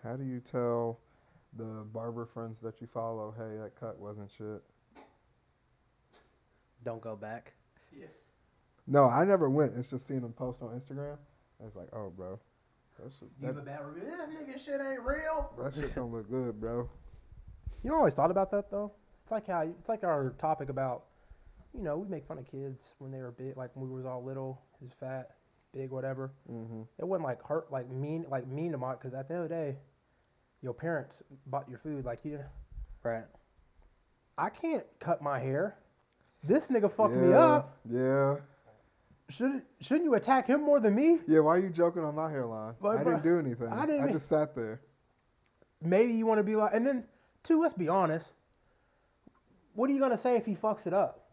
How do you tell the barber friends that you follow, hey, that cut wasn't shit? Don't go back. No, I never went. It's just seeing them post on Instagram. I was like, oh, bro, Give a bad review. This nigga shit ain't real. that shit don't look good, bro. You know, I always thought about that though. It's like our topic about, we make fun of kids when they were big, like when we was all little, who's fat, big, whatever. Mm-hmm. It wasn't like hurt, like mean to my, because at the end of the day, your parents bought your food, like you. Right. I can't cut my hair. This nigga fucked me up. Yeah. Shouldn't you attack him more than me? Yeah, why are you joking on my hairline? But, I didn't do anything. I just sat there. Maybe you want to be like, and then, too, let's be honest. What are you going to say if he fucks it up?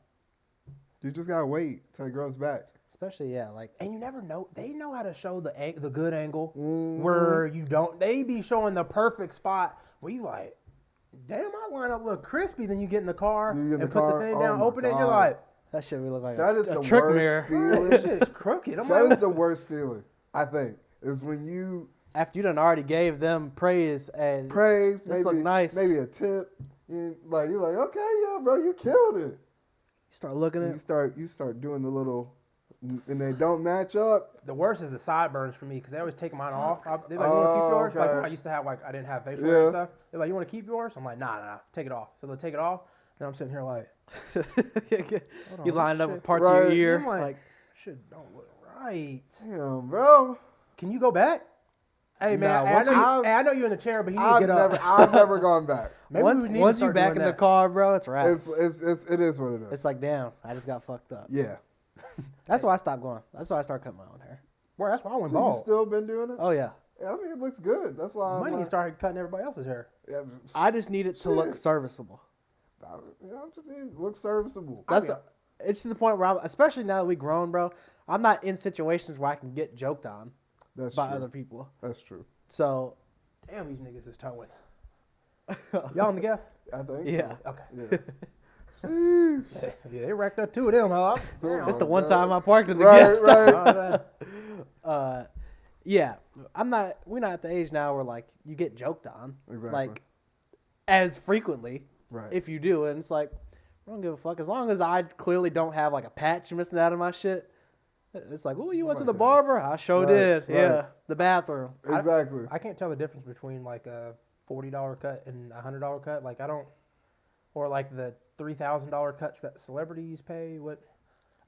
You just gotta wait till it grows back. Especially, like... And you never know. They know how to show the good angle Mm-hmm. where you don't. They be showing the perfect spot where you like, damn, my lineup look crispy. Then you get in the car You get in and the put car, the thing down, oh my open it, and you're God. like, That shit would look like That is a the trick worst mirror. feeling. this shit is crooked. I'm That like, is the worst feeling, I think, is when you After you done already gave them praise and praise, this look maybe nice. maybe a tip. You're like, okay, yeah, bro, you killed it. you start looking And at you start doing the little, and they don't match up. the worst is the sideburns for me because they always take mine off. They're like, you want to keep yours? Like okay. when I used to have, like, I didn't have facial hair and Yeah. stuff. They're like, you want to keep yours? I'm like, nah, take it off. So they'll take it off. Then I'm sitting here like, you lined up shit. with parts of your Right. ear. I'm like, shit don't look right. Damn, bro. Can you go back? Hey man, Nah, I know you're in the chair, but you need to get up. I've never gone back. Maybe once we need to once you start back doing in the that. car, bro, it's wraps. It is what it is. It's like, damn, I just got fucked up. Yeah. That's why I stopped going. That's why I started cutting my own hair. Well, that's why I went So you bald. still been doing it? Oh, yeah. Yeah, I mean, it looks good. That's why I'm Money like, started cutting everybody else's hair. yeah, I just need it to look Shit. serviceable. I just need it look serviceable. That's it's to the point where especially now that we grown, bro, I'm not in situations where I can get joked on That's by true. other people. That's true. So, Damn, these niggas is towing. Y'all on the gas? I think. yeah. Okay. So. Yeah. Sheesh. Yeah, they racked up two of them, huh? Oh, It's the my one God. time I parked in the Right, guest right. yeah, we're not at the age now where like you get joked on Exactly. like as frequently Right. if you do, and it's like I don't give a fuck as long as I clearly don't have like a patch missing out of my shit. It's like, oh, you went to the Right. barber? I sure Right, did. right. Yeah, the bathroom. Exactly. I can't tell the difference between like a $40 cut and a $100 cut. Like I don't, or like the $3,000 cuts that celebrities pay. What,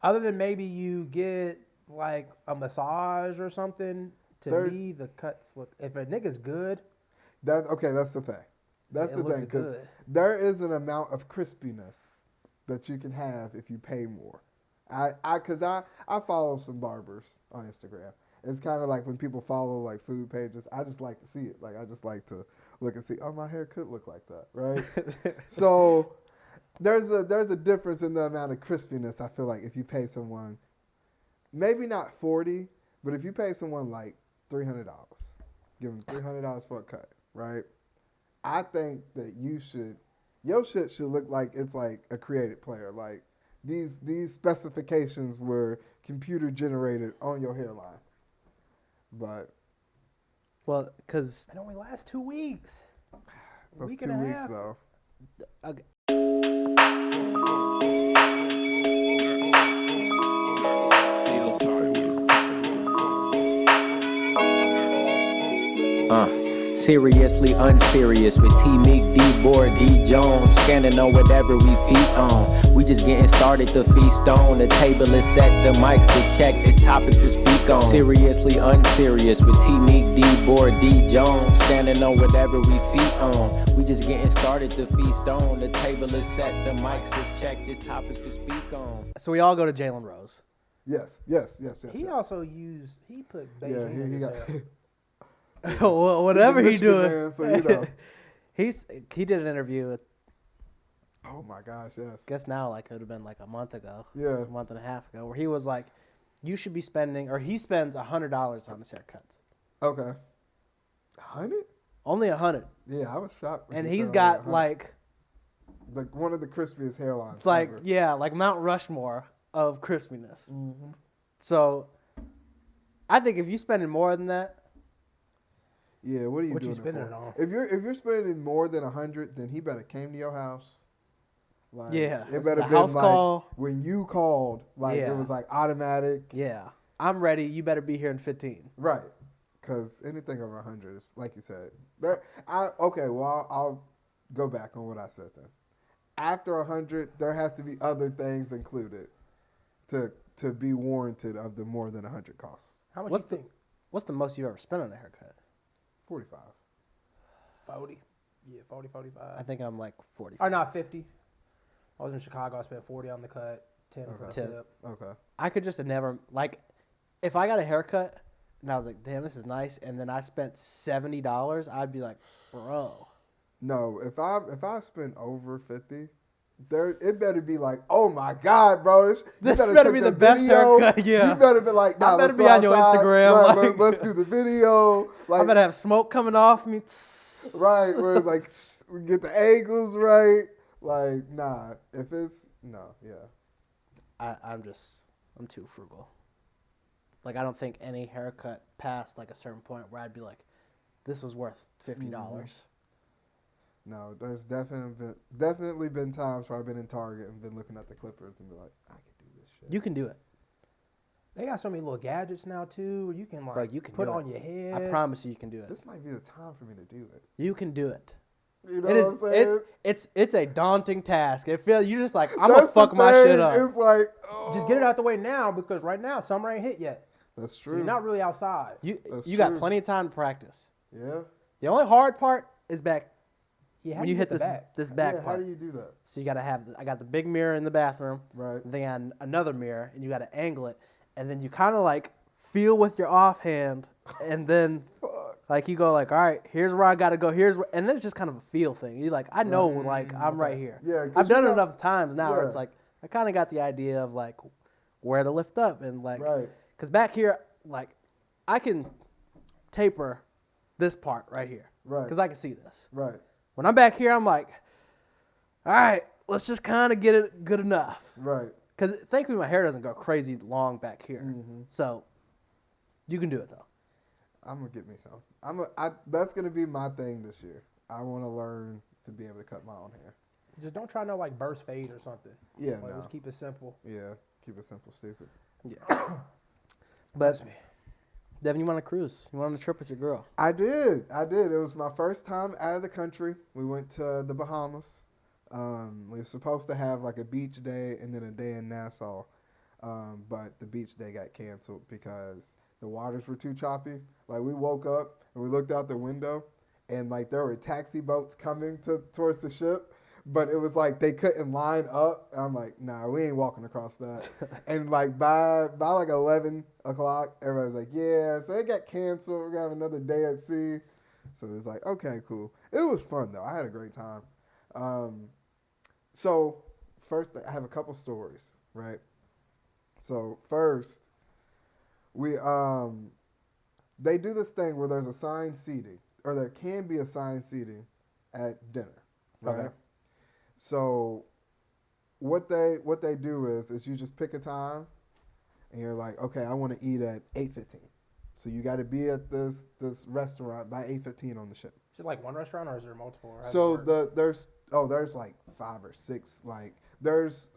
other than maybe you get like a massage or something. To me, the cuts look. If a nigga's good, That's okay. That's the thing. That's it the looks thing because good. there is an amount of crispiness that you can have if you pay more. I follow some barbers on Instagram. It's kind of like when people follow like food pages. I just like to see it. Like I just like to look and see. Oh, my hair could look like that, right? So there's a difference in the amount of crispiness. I feel like if you pay someone, maybe not 40, but if you pay someone like $300, give them $300 for a cut, right? I think that your shit should look like it's like a created player. Like these specifications were computer generated on your hairline. But Well, because It only lasts 2 weeks. that's Week 2 and a weeks half. though. Seriously unserious with T Meek, D Board, D Jones, scanning on whatever we feet on. We just getting started to feast on. The table is set, the mics is checked, there's topics to speak on. Seriously unserious with T Meek, D Board, D Jones, standing on whatever we feet on. We just getting started to feast on. The table is set, the mics is checked, there's topics to speak on. so we all go to Jalen Rose. Yes. He yes. also he put Beijing Yeah, in he his got. hair. Well, whatever he Michigan doing. man, so you know. He did an interview with, Oh my gosh, yes. guess now like it would have been like a month ago, Yeah. a month and a half ago, where he was like, you should be spending, or he spends $100 on his haircuts. Okay. 100? Only 100, Yeah, I was shocked. when and he he's said got 100. like one of the crispiest hairlines. like ever. yeah, like Mount Rushmore of crispiness. Mhm. So I think if you spending more than that, Yeah, what are you What doing you spending it it for? on? If you're spending more than 100, then he better came to your house. Like, Yeah, it this better is a been house like call. when you called, like it Yeah. was like automatic. Yeah, I'm ready. You better be here in 15. Right. Because anything over 100 is, like you said. Okay, well, I'll go back on what I said then. After 100, there has to be other things included to be warranted of the more than 100 costs. How much What's you think? What's the most you ever spent on a haircut? 45. 40. Yeah, 40, 45. I think I'm like 40. Or not 50. I was in Chicago. I spent 40 on the cut, 10 for the 10. tip. Okay. I could just have never like, if I got a haircut and I was like, damn, this is nice, and then I spent $70, I'd be like, bro. No, if I spend over 50, it better be like, oh my God, bro, you This better better take be the the best video. haircut, yeah. You better be like, nah, I better let's be go on your outside. Instagram, Right, like- let's do the video. Like, I better have smoke coming off me. right, where it's like, we get the angles right. Like, nah, if it's, no, yeah. I'm too frugal. Like, I don't think any haircut past like a certain point where I'd be like, this was worth $50. No, there's definitely been times where I've been in Target and been looking at the clippers and be like, I could do this shit. You can do it. They got so many little gadgets now too. You can like Bro, you can put do on it. your head. I promise you can do it. This might be the time for me to do it. You can do it. You know It is. what I'm saying? It's a daunting task. It feels you're just like I'm That's gonna fuck the my thing. shit up. It's like, oh. Just get it out the way now because right now summer ain't hit yet. That's So true. you're not really outside. You That's got true. plenty of time to practice. Yeah. The only hard part is back Yeah, how when do you hit get this the back? this back Yeah, how part. do you do that? So you gotta have. I got the big mirror in the bathroom. Right. Then another mirror, and you gotta angle it, and then you kind of like feel with your offhand, and then Fuck. like you go like, all right, here's where I gotta go. Here's where, and then it's just kind of a feel thing. You like, I know like I'm right here. Yeah, 'cause I've you done it got- enough times now where it's yeah. like I kind of got the idea of like where to lift up and like, Right. cause back here like I can taper this part right here, Right. cause I can see this. Right. When I'm back here, I'm like, all right, let's just kind of get it good enough. Right. Because thankfully my hair doesn't go crazy long back here. Mhm. So you can do it though. I'm gonna get me some. That's gonna be my thing this year. I want to learn to be able to cut my own hair. Just don't try no like burst fade or something. Yeah. Like, No. let's keep it simple. Yeah. Keep it simple, stupid. Yeah. But Devin, you want to cruise? You went on a trip with your girl? I did. It was my first time out of the country. We went to the Bahamas. We were supposed to have like a beach day and then a day in Nassau, but the beach day got canceled because the waters were too choppy. Like we woke up and we looked out the window, and like there were taxi boats coming towards the ship, but it was like they couldn't line up. And I'm like, nah, we ain't walking across that. And like by like 11 o'clock, everybody's like, yeah, so it got canceled. We're gonna have another day at sea. So it was like, okay, cool. It was fun though. I had a great time. So first, I have a couple stories, right? So first, they do this thing where there's assigned seating, or there can be assigned seating at dinner, right? Okay. So what they do is you just pick a time, and you're like, okay, I want to eat at 8:15. So you got to be at this restaurant by 8:15 on the ship. Is it like one restaurant or is there multiple? Or how does So it work? there's like 5 or 6, like there's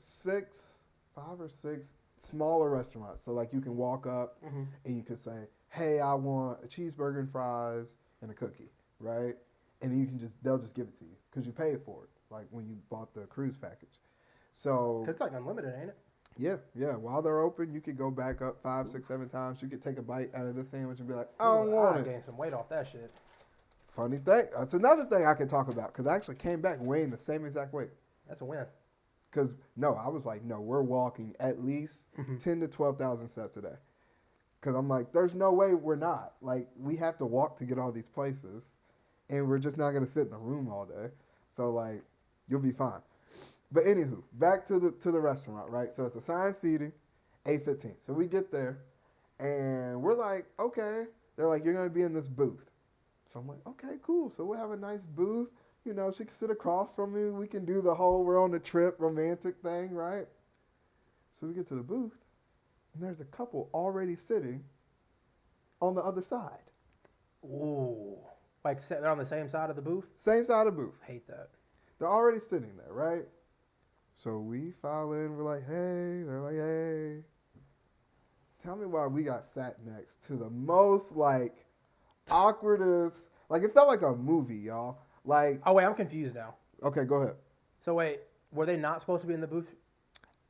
5 or 6 smaller restaurants. So like you can walk up Mhm. and you can say, hey, I want a cheeseburger and fries and a cookie, right? And they'll just give it to you because you paid for it, like when you bought the cruise package. So 'Cause it's like unlimited, ain't it? yeah. While they're open, you could go back up 5, 6, 7 times. You could take a bite out of this sandwich and be like, I don't Ooh, want I it. gained some weight off that shit. Funny thing. That's another thing I can talk about because I actually came back weighing the same exact weight. That's a win. Because, no, I was like, no, we're walking at least 10 to 12,000 steps a day. Because I'm like, there's no way we're not. Like, we have to walk to get all these places, and we're just not going to sit in the room all day. So, like, you'll be fine. But anywho, back to the restaurant, right? So it's assigned seating, 8:15. So we get there, and we're like, okay. They're like, you're going to be in this booth. So I'm like, okay, cool. So we'll have a nice booth. You know, she can sit across from me. We can do the whole we're on the trip romantic thing, right? So we get to the booth, and there's a couple already sitting on the other side. Ooh. Like sitting on the same side of the booth? Same side of the booth. Hate that. They're already sitting there, right? So we file in. We're like, hey. They're like, hey. Tell me why we got sat next to the most like awkwardest. Like it felt like a movie, y'all. Like, Oh, wait, I'm confused now. okay, go ahead. So, wait, were they not supposed to be in the booth?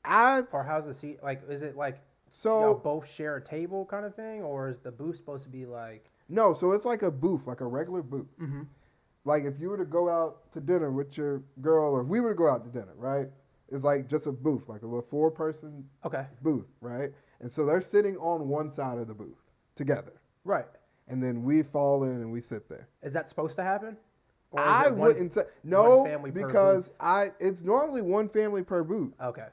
I Or how's the seat? Like, is it like so y'all both share a table kind of thing? Or is the booth supposed to be like. no. So it's like a booth, like a regular booth. Mm-hmm. Like if you were to go out to dinner with your girl, or if we were to go out to dinner, right? It's like just a booth, like a little 4-person Okay. booth, right? And so they're sitting on one side of the booth together, Right. and then we fall in and we sit there. Is that supposed to happen? Or is I it one- wouldn't say no one family per because it's normally one family per booth Okay.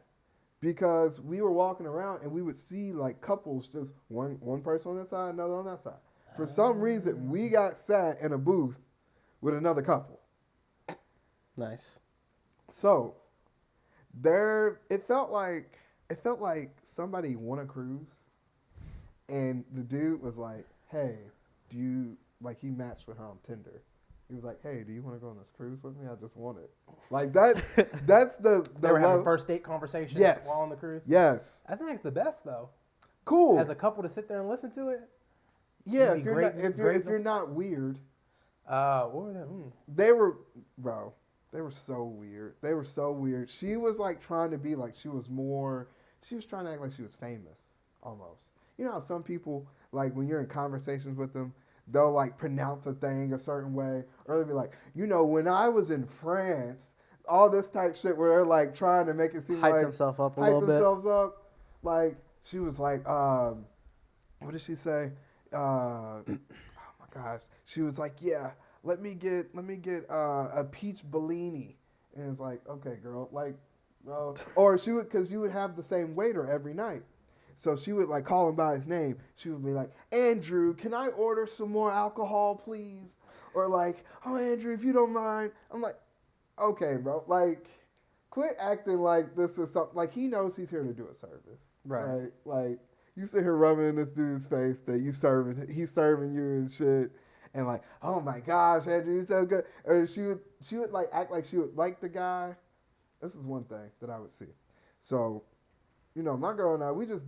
because we were walking around and we would see like couples just one person on this side, another on that side. For some reason, we got sat in a booth with another couple. Nice. So it felt like somebody won a cruise, and the dude was like, "Hey, do you like?" He matched with her on Tinder. He was like, "Hey, do you want to go on this cruise with me? I just want it." Like that. That's the They were having level. first date conversations Yes. while on the cruise? Yes. I think it's the best, though. Cool. As a couple to sit there and listen to it. Yeah. maybe If you're grade- not, if grade you're them? not weird, What were they? they were, bro. They were so weird. They were so weird. She was like trying to be like she was more. She was trying to act like she was famous, almost. You know how some people like when you're in conversations with them, they'll like pronounce a thing a certain way, or they'll be like, you know, when I was in France, all this type shit where they're like trying to make it seem Hype like themselves up a hype little bit. themselves up. Like she was like, what did she say? Oh my gosh, she was like, yeah, let me get a peach Bellini, and it's like, okay, girl, like, well, or she would because you would have the same waiter every night. So she would like call him by his name. She would be like, Andrew, can I order some more alcohol, please? Or like, oh, Andrew, if you don't mind. I'm like, okay, bro. Like, quit acting like this is something. Like, he knows he's here to do a service. Right. Like, you sit here rubbing in this dude's face that he's serving you and shit. And like, oh my gosh, Andrew, you're so good. Or she would like act like she would like the guy. This is one thing that I would see. So, you know, my girl and I, we do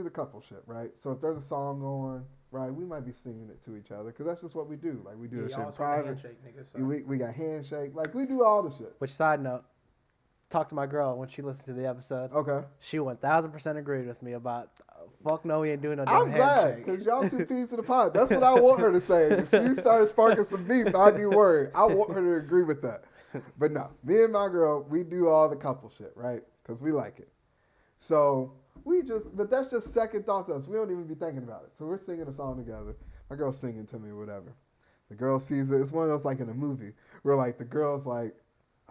the couple shit, right? So if there's a song going, right, we might be singing it to each other because that's just what we do. Like we do this shit in private. Handshake, nigga, so. We got handshake. Like we do all the shit. Which side note, talk to my girl when she listened to the episode. Okay. She 1000% agreed with me about fuck no, we ain't doing no I'm damn glad handshake. because y'all two peas to the pot. That's what I want her to say. If she started sparking some beef, I'd be worried. I want her to agree with that. But no, me and my girl, we do all the couple shit, right? Because we like it. So but that's just second thought to us. We don't even be thinking about it. So we're singing a song together. My girl's singing to me or whatever. The girl sees it. It's one of those like in a movie where like the girl's like,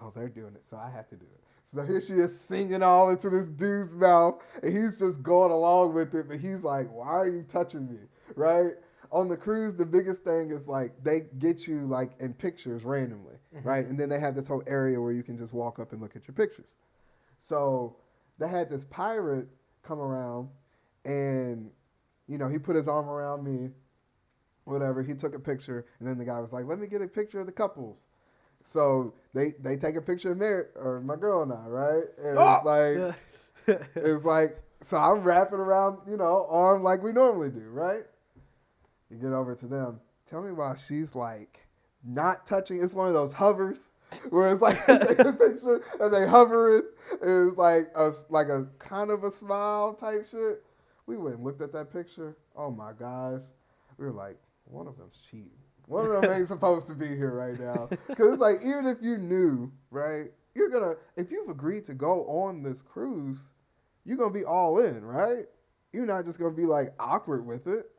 oh, they're doing it, so I have to do it. So here she is singing all into this dude's mouth, and he's just going along with it, but he's like, why are you touching me, right? On the cruise, the biggest thing is like they get you like in pictures randomly, right? And then they have this whole area where you can just walk up and look at your pictures. So they had this pirate come around, and you know he put his arm around me, whatever. He took a picture, and then the guy was like, "Let me get a picture of the couples." So they take a picture of my girl and I, right? And it's like so I'm wrapping around, you know, arm like we normally do, right? You get over to them. Tell me why she's like not touching. It's one of those hovers where it's like they take a picture and they hover it. It's like a kind of a smile type shit. We went and looked at that picture. Oh my gosh. We were like, one of them's cheating. One of them ain't supposed to be here right now. Because it's like, even if you knew, right, if you've agreed to go on this cruise, you're going to be all in, right? You're not just going to be like awkward with it.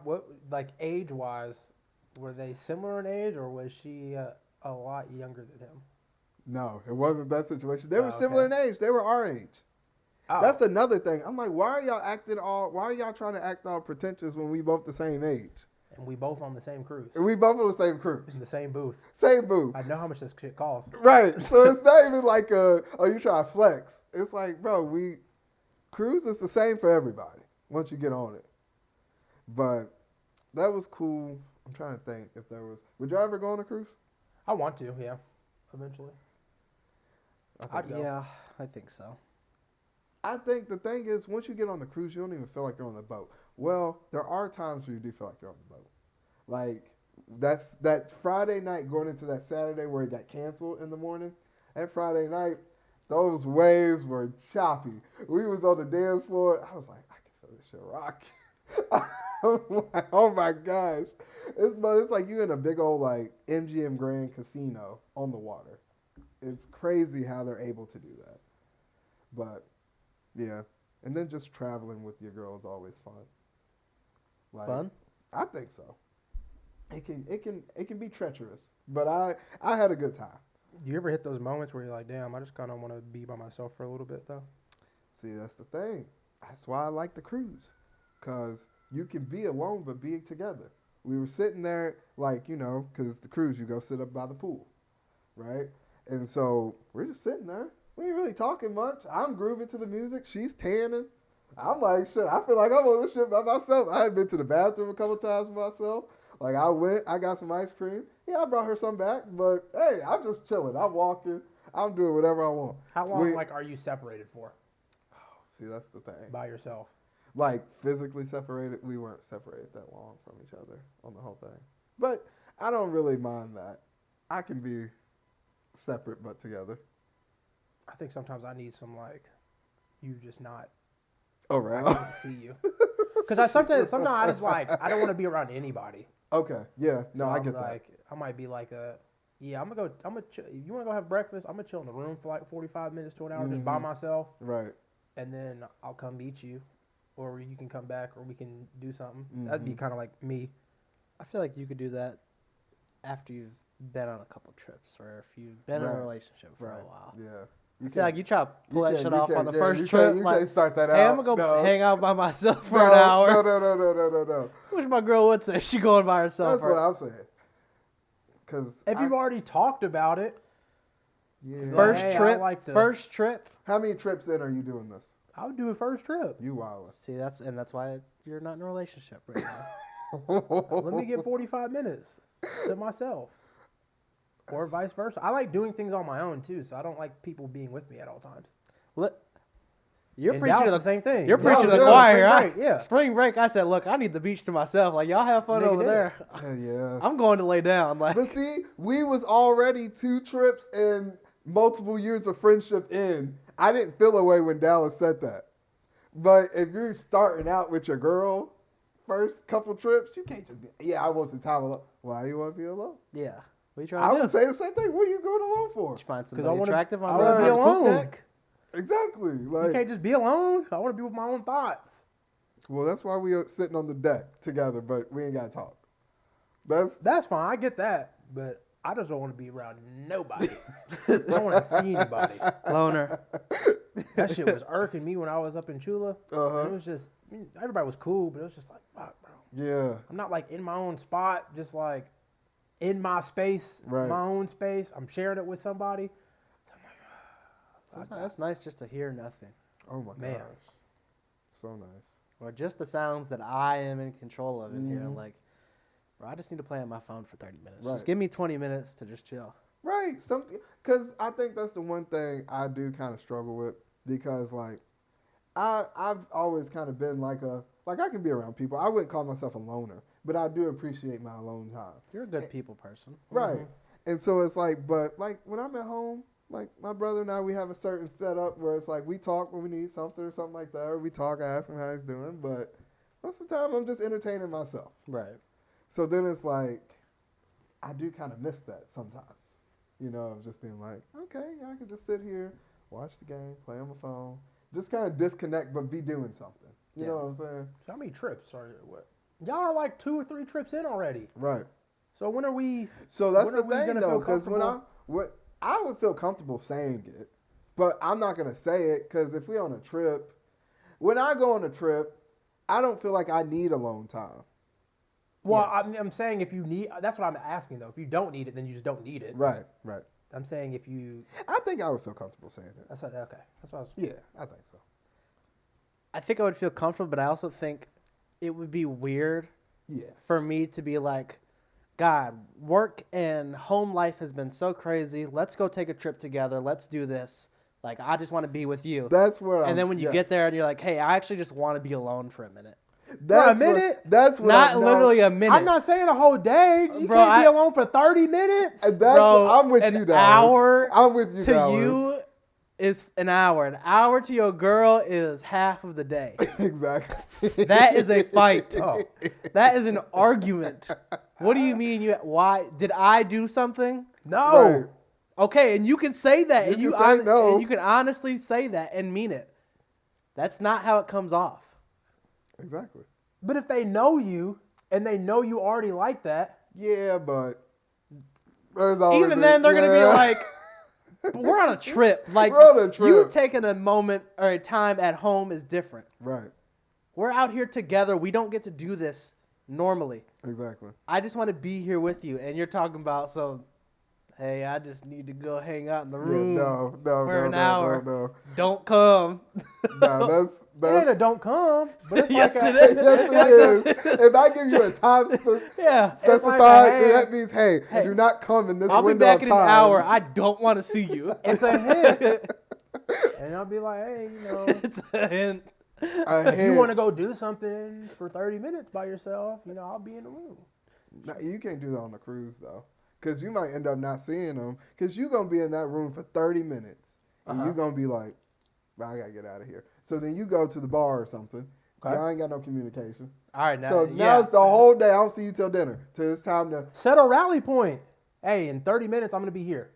What, like age-wise, were they similar in age, or was she a lot younger than him? No, it wasn't that situation. They were okay. similar in age. They were our age. Oh. That's another thing. I'm like, why are y'all trying to act all pretentious when we both the same age? And we both on the same cruise. And we both on the same cruise. In the same booth. Same booth. I know how much this shit costs. Right. So it's not even like you try to flex. It's like, bro, cruise is the same for everybody once you get on it. But that was cool. I'm trying to think if there was. Would you ever go on a cruise? I want to, yeah, eventually. I'd go. Yeah, I think so. I think the thing is, once you get on the cruise, you don't even feel like you're on the boat. Well, there are times where you do feel like you're on the boat. Like that's Friday night going into that Saturday where it got canceled in the morning. That Friday night, those waves were choppy. We was on the dance floor. I was like, I can feel this shit rock. I'm like, oh my gosh, it's like you in a big old like MGM Grand Casino on the water. It's crazy how they're able to do that. But yeah, and then just traveling with your girl is always fun. Like, Fun? I think so. It can be treacherous, but I had a good time. Do you ever hit those moments where you're like, damn, I just kind of want to be by myself for a little bit, though? See, that's the thing. That's why I like the cruise, cause you can be alone but be together. We were sitting there like cause the cruise you go sit up by the pool, right? And so we're just sitting there. We ain't really talking much. I'm grooving to the music. She's tanning. I'm like, shit, I feel like I'm on this shit by myself. I had been to the bathroom a couple times by myself. Like, I got some ice cream. Yeah, I brought her some back. But, hey, I'm just chilling. I'm walking. I'm doing whatever I want. How long, are you separated for See, that's the thing. by yourself? Like, physically separated, we weren't separated that long from each other on the whole thing. But I don't really mind that. I can be separate but together. I think sometimes I need some, you just not. Oh, I right. can't see you. Because sometimes I just I don't want to be around anybody. Okay, yeah. No, So I I'm get that. I might be I'm gonna chill. You want to go have breakfast? I'm gonna chill in the room for 45 minutes to an hour just by myself, Right. and then I'll come meet you, or you can come back, or we can do something. That'd be kind of like me. I feel like you could do that after you've been on a couple trips or if you've been in a Right. relationship for Right. a while. Yeah. I feel like you try to pull that shit off on the yeah, first you trip. Can't, you like, can't start that out. hey, I'm going to go No. hang out by myself for No, an hour. No. Which my girl would say. She going by herself. That's what I'm saying. Because If you've already talked about it, yeah. First Hey, I trip. like to- First trip. How many trips in are you doing this? I would do a first trip. You wildin'. See, that's why you're not in a relationship right now. Let me get 45 minutes to myself. Or vice versa. I like doing things on my own too, so I don't like people being with me at all times. You're In preaching Dallas, to the same thing. You're Yeah, preaching to the yeah, choir. spring break, yeah. Spring break. I said, look, I need the beach to myself. Like y'all have fun Nigga over did. there. Yeah. I'm going to lay down. Like But see, we was already 2 trips and multiple years of friendship in. I didn't feel away when Dallas said that. But if you're starting out with your girl, first couple trips, you can't just be, yeah, I want some time alone. Why you want to be alone? yeah. What are you trying I to do? would say the same thing. What are you going alone for? Did you find 'Cause somebody I wanna- attractive I on wanna the be poop alone. deck? Exactly. You Like, can't just be alone. I want to be with my own thoughts. well, that's why we are sitting on the deck together, but we ain't got to talk. That's Fine. I get that, but I just don't want to be around nobody. I don't want to see anybody. Loner. That shit was irking me when I was up in Chula. Uh-huh. It was just everybody was cool, but it was just like, fuck, bro. yeah. I'm not in my own spot, just in my space, Right. my own space. I'm sharing it with somebody. Sometimes it's nice just to hear nothing. Oh my Man. gosh. So nice. Or just the sounds that I am in control of in here. Mhm. Like, bro, I just need to play on my phone for 30 minutes. Right. Just give me 20 minutes to just chill. Right. Something, because I think that's the one thing I do kind of struggle with, because I've always kind of been I can be around people. I wouldn't call myself a loner, but I do appreciate my alone time. You're a good people person. Right. And so it's but when I'm at home, my brother and I, we have a certain setup where it's we talk when we need something or something like that, or we talk, I ask him how he's doing, but most of the time I'm just entertaining myself. Right. So then it's I do kind of miss that sometimes. Of just being okay, I can just sit here, watch the game, play on my phone, just kind of disconnect, but be doing something. You know what I'm saying? So how many trips are what? Y'all are 2 or 3 trips in already. Right. So when are we? So that's when the are we thing, gonna though, feel because comfortable? I would feel comfortable saying it, but I'm not gonna say it because if we're on a trip, when I go on a trip, I don't feel like I need alone time. Well, Yes. I'm saying if you need, that's what I'm asking though. If you don't need it, then you just don't need it. Right. I'm saying if you, I think I would feel comfortable saying it. that's okay. That's what I was. Yeah, I think so. I think I would feel comfortable, but I also think it would be weird Yeah. for me to be like, God, work and home life has been so crazy. Let's go take a trip together. Let's do this. Like, I just want to be with you. That's where And then when you get there and you're like, hey, I actually just want to be alone for a minute. that's For a minute? That's what Not literally a minute. I'm not saying a whole day. You Bro, can't be alone for 30 minutes. That's Bro, what, I'm with an you, Dallas. hour I'm with you, to Dallas. you is an hour. An hour to your girl is half of the day. Exactly. That is a fight. Oh. That is an argument. What do you mean? Why did I do something? No. Right. Okay, and you can say that, and You you can say no. and you can honestly say that and mean it. That's not how it comes off. Exactly. But if they know you and they know you already like that, Yeah, but there's always Even then, they're gonna be yeah. like, "But we're on a trip. Like, We're on a you trip." taking a moment or a time at home is different. Right. We're out here together. We don't get to do this normally. Exactly. I just want to be here with you." And you're talking about, so, hey, I just need to go hang out in the room No, for an hour. no. Don't come. No, that's it ain't a don't come. But it's Yes, like a, it is. yes, it is. If I give you a time Yeah. specified, hey, that means, hey, do not come in this I'll be window back of in an time. hour. I don't want to see you. It's a hint. And I'll be like, hey, you know, It's a hint. if you want to go do something for 30 minutes by yourself, you know, I'll be in the room. No, you can't do that on a cruise, though. Because you might end up not seeing them. Because you're going to be in that room for 30 minutes. And you're going to be like, well, I got to get out of here. So then you go to the bar or something. Okay. Y'all ain't got no communication. All right, now. So yeah. now it's the whole day. I don't see you till dinner. Till it's time to... Set a rally point. Hey, in 30 minutes, I'm going to be here.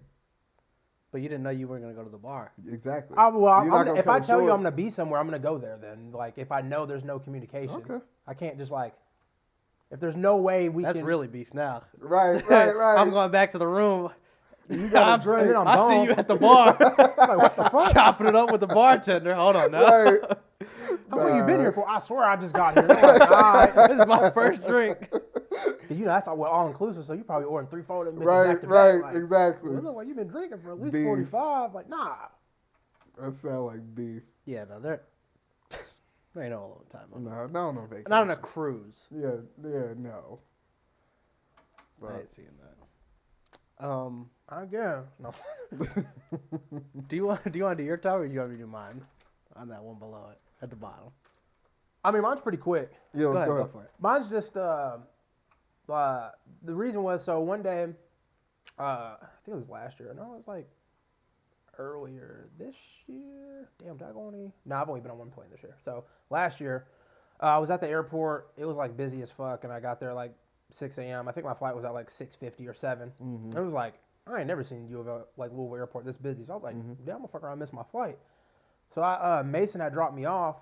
But you didn't know you were going to go to the bar. Exactly. Well, You're not gonna if I cut it tell you short. I'm going to be somewhere, I'm going to go there then. Like, if I know there's no communication. Okay. I can't just, like, if there's no way we That's can. really beef now. Right. I'm going back to the room. You got to drink. And then I'm I gone. see you at the bar. I'm like, what the fuck? Chopping it up with the bartender. Hold on now. Right. How long you been here for? I swear I just got here. And I'm like, all right. This is my first drink. You know, that's all inclusive, so you probably ordering 3, 4 of them bitches Right, back to right, back. Like, exactly. well, it look like you've been drinking for at least Beef. 45. Like, nah. That sound like beef. Yeah, no, there ain't no alone time. No vacation. Not on a cruise. Yeah, no. I But, ain't seeing that. I guess. No. Do you want to do your time or do you want me to do mine? On that one below it, at the bottom. I mean, mine's pretty quick. yeah, let's Go go ahead, ahead. go for it. Mine's just, the reason was, so one day, I think it was last year. No, it was like earlier this year. Damn, did I go on any? No, I've only been on one plane this year. So last year, I was at the airport. It was like busy as fuck, and I got there like 6 a.m. I think my flight was at like 6:50 or 7. Mm-hmm. It was like, I ain't never seen U of L, like Louisville Airport this busy. So I was like, damn, I'm gonna fuck around and miss my flight. So Mason had dropped me off,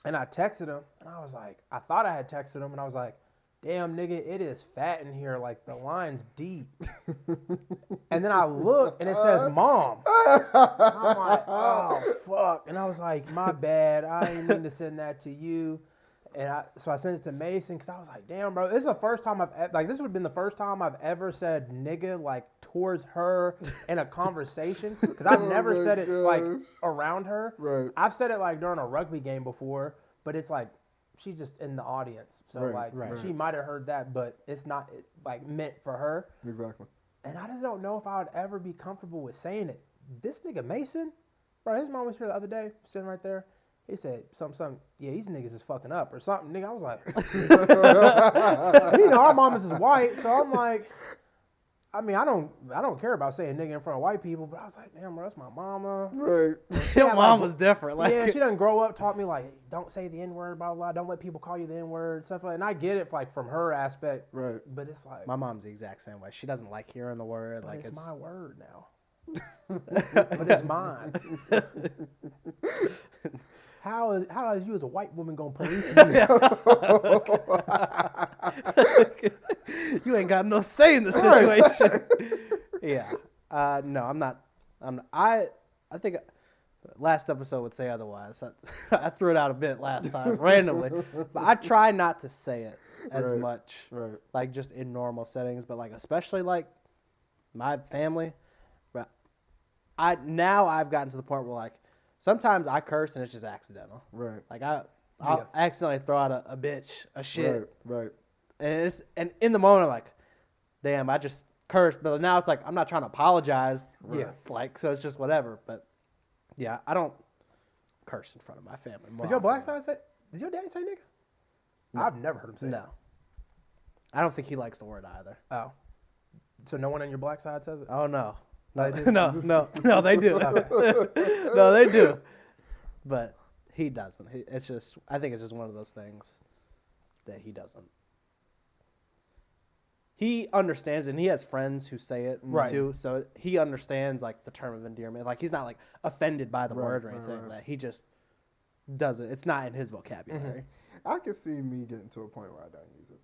and I texted him, and I was like, I thought I had texted him, and I was like, damn, nigga, it is fat in here. Like, the line's deep. And then I look, and it says mom. I'm like, oh, fuck. And I was like, my bad. I didn't mean to send that to you. And so I sent it to Mason because I was like, damn, bro, this is the first time this would have been the first time I've ever said nigga, like, towards her in a conversation. Because I've never my said it, like, gosh. around her. Right. I've said it, like, during a rugby game before, but it's like, she's just in the audience. So, Right, like, right. she might have heard that, but it's not, like, meant for her. Exactly. And I just don't know if I would ever be comfortable with saying it. This nigga Mason, bro, his mom was here the other day, sitting right there. He said something, yeah, these niggas is fucking up or something. Nigga, I was like, you know, our mamas is white, so I'm like, I mean, I don't care about saying nigga in front of white people, but I was like, damn, bro, that's my mama. Right. Your Yeah, mom like, was different. Like, Yeah, she done grow up, taught me like, don't say the N-word, blah, blah, don't let people call you the N-word, stuff like that. And I get it, like, from her aspect, Right. but it's like, my mom's the exact same way. She doesn't like hearing the word. but Like, it's my word now. But it's mine. How is you as a white woman gonna police me? You ain't got no say in the situation. Yeah. No, I'm not. I think last episode would say otherwise. I threw it out a bit last time randomly, but I try not to say it as Right, much, right. like just in normal settings. But like especially like my family, but I've gotten to the point where like sometimes I curse and it's just accidental. Right. Like I'll accidentally throw out a bitch, a shit. Right. And in the moment, I'm like, damn, I just cursed. But now it's like, I'm not trying to apologize. Yeah. Like, so it's just whatever. But yeah, I don't curse in front of my family. Did your black side say? Did your daddy say nigga? No. I've never heard him say. No. I don't think he likes the word either. Oh. So no one on your black side says it? Oh, no. They No, do? no, they do. No, they do. But he doesn't. It's just, I think it's just one of those things that he doesn't. He understands, and he has friends who say it Right. too. So he understands like the term of endearment. Like he's not like offended by the word or anything. That he just doesn't. It's not in his vocabulary. I can see me getting to a point where I don't use it.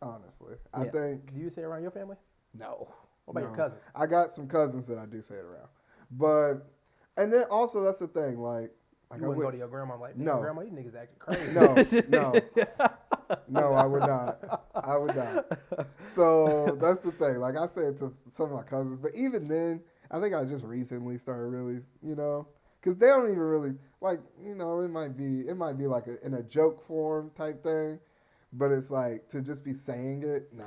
Honestly, I Yeah. think Do you say it around your family? no. What about your cousins? I got some cousins that I do say it around, but and then also that's the thing. Like You I wouldn't would, go to your grandma like, No. grandma, you niggas acting crazy. no, I would not. I would not. So that's the thing. Like I say it to some of my cousins, but even then, I think I just recently started really, because they don't even really like, it might be like in a joke form type thing, but it's like to just be saying it, nah.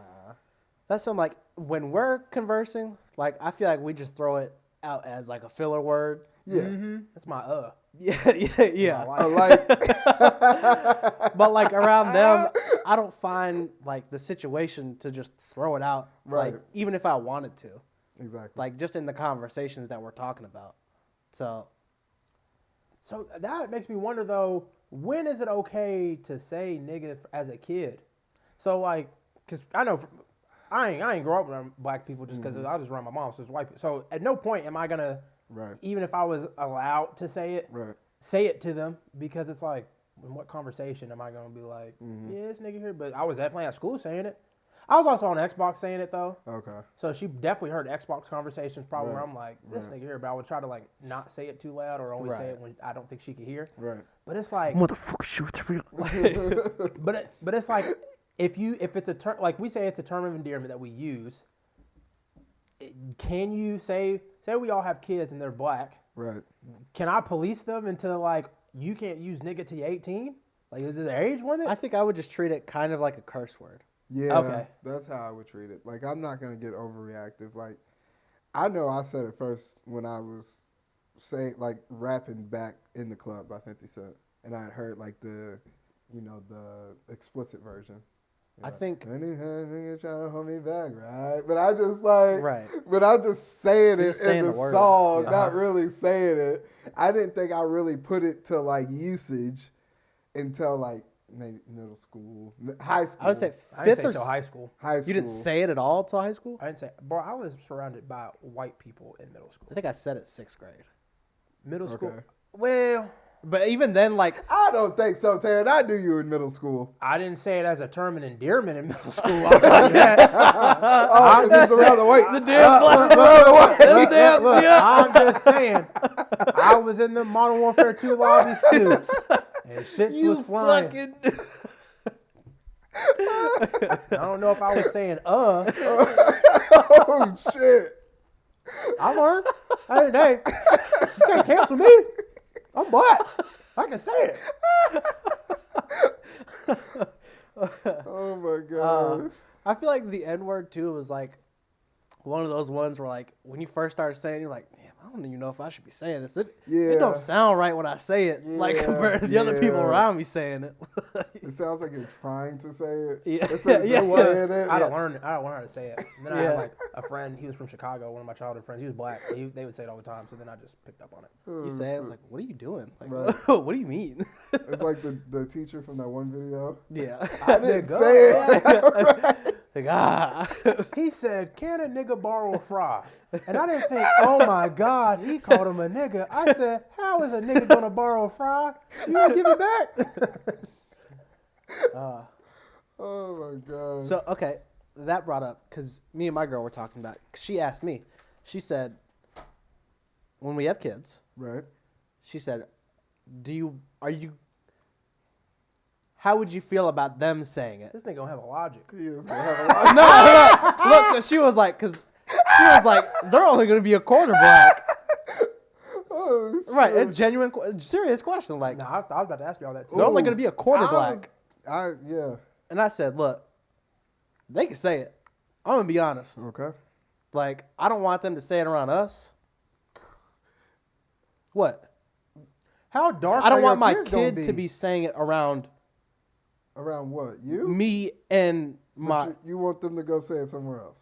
That's something like when we're conversing, like I feel like we just throw it out as like a filler word. Yeah. Mm-hmm. That's my Yeah. My I life. like. But like around them, I don't find like the situation to just throw it out. Right. Like even if I wanted to, Exactly. like just in the conversations that we're talking about. So So that makes me wonder though, when is it okay to say nigga as a kid? So like, cause I know I ain't grow up around black people just because I just run my mom, so it's white people. So at no point am I gonna, Right. even if I was allowed to say it, Right. say it to them, because it's like, in what conversation am I gonna be like, yeah, this nigga here? But I was definitely at school saying it. I was also on Xbox saying it though. Okay. So she definitely heard Xbox conversations probably where Right. I'm like, this Right. nigga here, but I would try to like not say it too loud or only say Right. it when I don't think she could hear. Right. But it's like, motherfucker, shoot real. but it's like if it's a term, like we say it's a term of endearment that we use. Can you say we all have kids and they're black? Right. Can I police them into like you can't use nigga till you're 18? Like is there age limit? I think I would just treat it kind of like a curse word. Yeah. Okay. That's how I would treat it. Like I'm not gonna get overreactive. Like I know I said it first when I was saying like rapping Back in the Club by 50 Cent, and I heard like the explicit version. I think nigga trying to hold me back, right? But I just like, Right. But I'm just saying You're it just saying in the the word. song, Yeah. not really saying it. I didn't think I really put it to like usage until like maybe middle school, high school. I would say I didn't fifth say or till high school. high school. You didn't say it at all till high school? I didn't say, bro. I was surrounded by white people in middle school. I think I said it 6th grade. Middle school. Okay. Well, But even then, like, I don't think so, Taryn. I knew you in middle school. I didn't say it as a term of endearment in middle school. I'll tell you that. Oh, it's around the weight. the damn black. Look, I'm just saying, I was in the Modern Warfare 2 lobbies too, and shit was flying. fucking. I don't know if I was saying Oh shit! I learned. Hey, you can't cancel me. I'm black. I can say it. Oh my gosh! I feel like the N word too was like one of those ones where like when you first started saying it, you're like, man, I don't even know if I should be saying this. It Yeah. don't sound right when I say it, like Yeah, compared to the other people yeah. around me saying it. It sounds like you're trying to say it. Yeah. Instead of Yeah. just saying it. I don't learn how to say it. And then I Yeah. had like a friend. He was from Chicago. One of my childhood friends. He was black. They would say it all the time. So then I just picked up on it. You say it, it's like, what are you doing? Like, Right. what do you mean? It's like the teacher from that one video. Yeah. I didn't Nigga. say it. Like, ah. He said, "Can a nigga borrow a fry?" And I didn't think, "Oh my God, he called him a nigga." I said, "How is a nigga gonna borrow a fry? You gonna give it back?" Oh my god. So, okay, that brought up, because me and my girl were talking about, 'cause she asked me, she said, when we have kids, Right. she said, how would you feel about them saying it? This nigga don't have a logic. He is gonna have a lot. No, look, 'cause she was like, they're only going to be a quarter black. Oh, shit. Right, it's genuine, serious question. Like, No, I was about to ask you all that too. they're only Ooh, going to be a quarter I black. yeah. And I said, look, they can say it. I'm gonna be honest. Okay. Like, I don't want them to say it around us. What? How dark? I don't are want your my kids gonna kid to be saying it around Around what? You? me and But my. you want them to go say it somewhere else.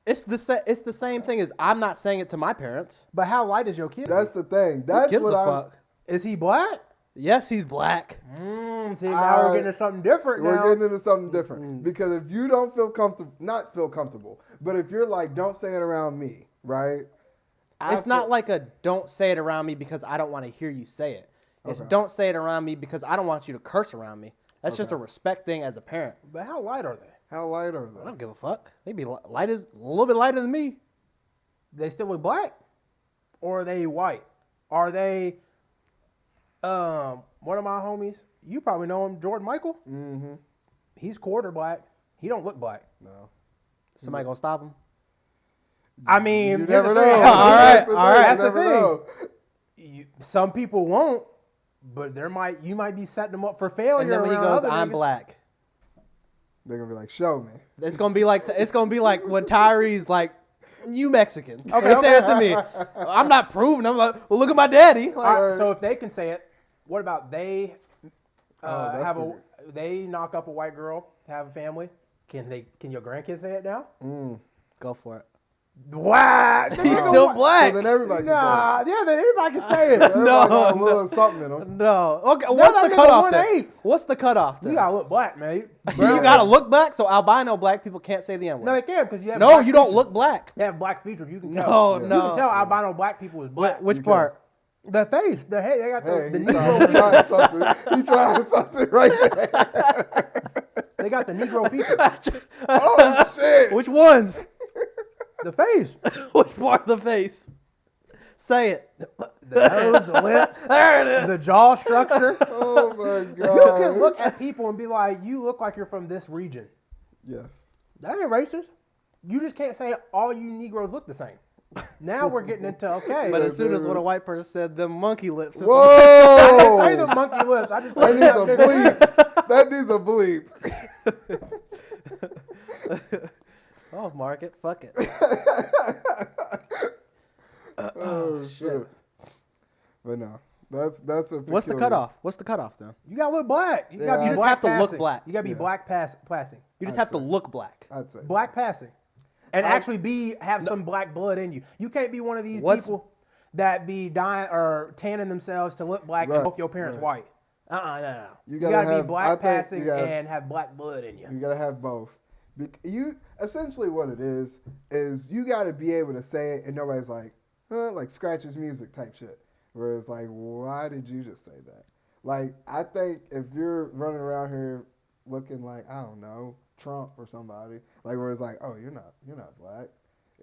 It's the same thing as I'm not saying it to my parents. But how light is your kid? That's the thing. Who That's gives what a I'm. fuck? Is he black? Yes, he's black. See, now we're getting into something different now. We're getting into something different because if you don't feel comfortable, not feel comfortable, but if you're like, don't say it around me, right? It's not like a don't say it around me because I don't want to hear you say it. It's Okay. don't say it around me because I don't want you to curse around me. That's just a Okay. respect thing as a parent. But how light are they? How light are I they? don't give a fuck. They be light as a little bit lighter than me. They still look black, or are they white? Are they? One of my homies, you probably know him, Jordan Michael. Mm-hmm. He's quarter black. He don't look black. No. Somebody gonna stop him? I mean, You here's never the know. thing. All right, That's the all thing. right. You That's the never thing. know. Some people won't, but you might be setting them up for failure. And then when he around goes, other "I'm niggas. black," They're gonna be like, show me. it's gonna be like when Tyree's like, "You Mexican." Okay, They say okay. it to me. I'm not proving. I'm like, "Well, look at my daddy." Like, All right, so if they can say it, what about they that's they knock up a white girl, have a family? Can your grandkids say it now? go for it. Wow, He's still black. So then everybody can Nah, yeah, then everybody can say it. say it. Everybody got a No, little something in them. No. Okay. No, What's that the nigga cutoff then? 1/8. What's the cutoff then? You gotta look black, mate. You gotta look black, so albino black people can't say the N No, word. they can because you have. No, black you don't features. look black. They have black features. You can No, tell. no. You can tell albino black people is black. Which You part? The face, the head. They got Hey, the he Negro. trying something. He trying something right there. They got the Negro features. Oh shit! Which ones? The face, Which part of the face? Say it. the nose, the lips, There it is. the jaw structure. Oh my You god! can look at people and be like, "You look like you're from this region." Yes. That ain't racist. You just can't say all you Negroes look the same. Now we're getting into okay. But as soon as when a white person said them monkey lips, it's I didn't say the Whoa! monkey lips. I just That said needs a bleep. That needs a bleep. oh, mark it, fuck it. Oh shit! But no, that's a. What's the peculiar- cutoff? What's the cutoff then? You gotta look black. You Yeah. gotta be You just black have to look passing. black. You gotta be Yeah. black passing. You just I'd have to say. look black. I'd say. Black passing. And actually have some black blood in you. You can't be one of these What's- people that be dying or tanning themselves to look black Right, and both your parents right. white. No. You You gotta gotta have- be I black think passing you gotta- and have black blood in you. You gotta have both. You essentially what it is you gotta be able to say it and nobody's like, like scratches music type shit. Where it's like, why did you just say that? Like, I think if you're running around here looking like, I don't know, Trump or somebody, like where it's like, oh, you're not black,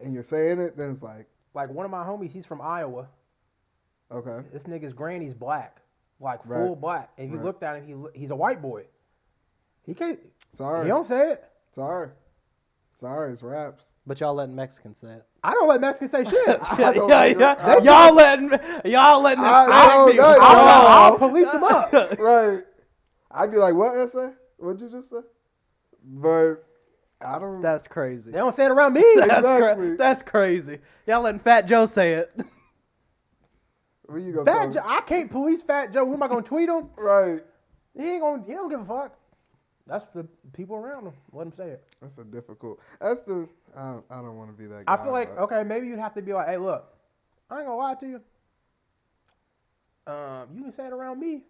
and you're saying it, then it's like, Like one of my homies, he's from Iowa. okay, This nigga's granny's black, like Right. full black. And if you Right. looked at him, he's a white boy. He can't. sorry, He don't say it. sorry, it's raps. But y'all letting Mexicans say it. I don't let Mexicans say shit. I don't like it. Y'all letting this I black know people. that. I'll police him up. Right. I'd be like, what, S.A.? What'd you just say? But I don't. That's crazy. They don't say it around me. Exactly. That's crazy. Y'all letting Fat Joe say it. Where you go? Fat Joe, I can't police Fat Joe. Who am I gonna tweet him? Right. He don't give a fuck. That's the people around him. Let him say it. That's a difficult. That's the. I don't want to be that guy. I feel like but- okay, maybe you'd have to be like, hey, look, I ain't gonna lie to you. You can say it around me,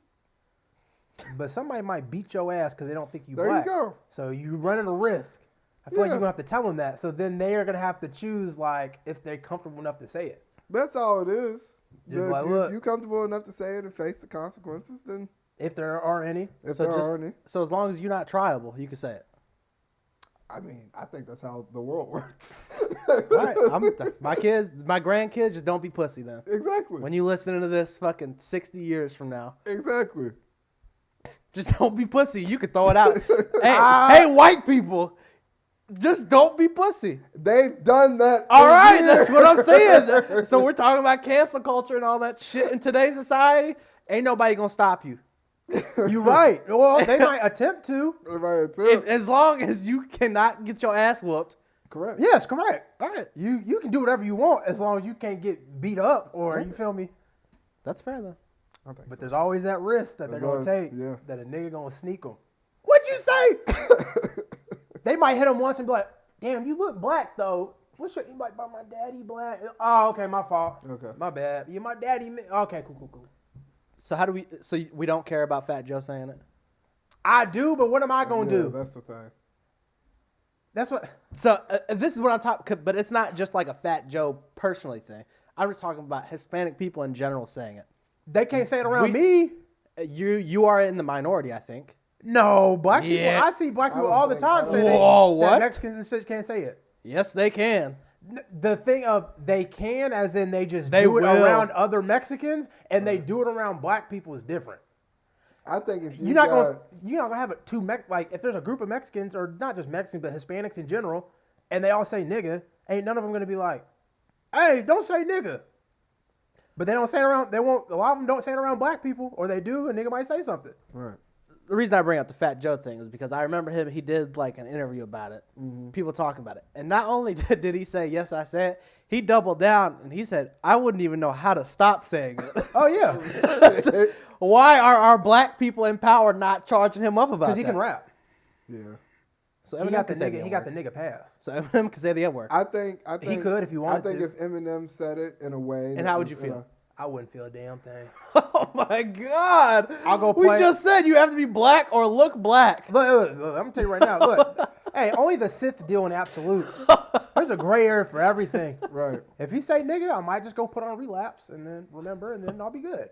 but somebody might beat your ass because they don't think you There black. you go. So you're running a risk. I feel like Yeah. you're gonna have to tell them that. So then they are gonna have to choose like if they're comfortable enough to say it. That's all it is. Just If like, you, look. you comfortable enough to say it and face the consequences, then If there are any. if So there just- are any. So as long as you're not triable, you can say it. I mean, I think that's how the world works. Right. My grandkids, just don't be pussy then. Exactly. When you listening to this fucking 60 years from now, Exactly. just don't be pussy. You can throw it out. hey, white people, just don't be pussy. They've done that. All for right, years. that's what I'm saying. So we're talking about cancel culture and all that shit in today's society. Ain't nobody gonna stop you. You're right. Well, they might attempt to. Right, too. As long as you cannot get your ass whooped, Correct. Yes, correct. All right. You can do whatever you want as long as you can't get beat up or you feel me. That's fair though. I think But so. there's always that risk that they're gonna take. Yeah. That a nigga gonna sneak them. What'd you say? They might hit him once and be like, "Damn, you look black though. What's your?" He like, "But my daddy black." Oh, okay, my fault. Okay. My bad. Yeah, my daddy. Okay, cool. So how do we? So we don't care about Fat Joe saying it. I do, but what am I gonna do? That's the thing. That's what. So this is what I'm talking. But it's not just like a Fat Joe personally thing. I'm just talking about Hispanic people in general saying it. They can't say it around me. You are in the minority, I think. No, black people. Yeah. I see black I people don't all the think- time I say don't- Whoa, that what? Mexicans and shit can't say it. Yes, they can. The thing of they can, as in they just They do it will. around other Mexicans, and they do it around black people is different. I think if You're not gonna have it like if there's a group of Mexicans or not just Mexicans but Hispanics in general, and they all say nigga, ain't none of them gonna be like, "Hey, don't say nigga." But they don't say it around. They won't. A lot of them don't say it around black people, or they do, and nigga might say something. Right. The reason I bring up the Fat Joe thing is because I remember him. He did like an interview about it. People talking about it, and not only did he say yes, I said, he doubled down and he said, I wouldn't even know how to stop saying it. Oh yeah, Why are our black people in power not charging him up about that? because he can rap. Yeah. So He Eminem got the can say nigga. He got the nigga pass. So Eminem can say the N word. I think He could if he wanted I think to. if Eminem said it in a way. And that how would was you in feel? I wouldn't feel a damn thing. Oh my God! I'll go We play- just said you have to be black or look black. Look, I'm gonna tell you right now. Look, hey, only the Sith deal in absolutes. There's a gray area for everything. Right. If he say nigga, I might just go put on relapse and then remember, and then I'll be good.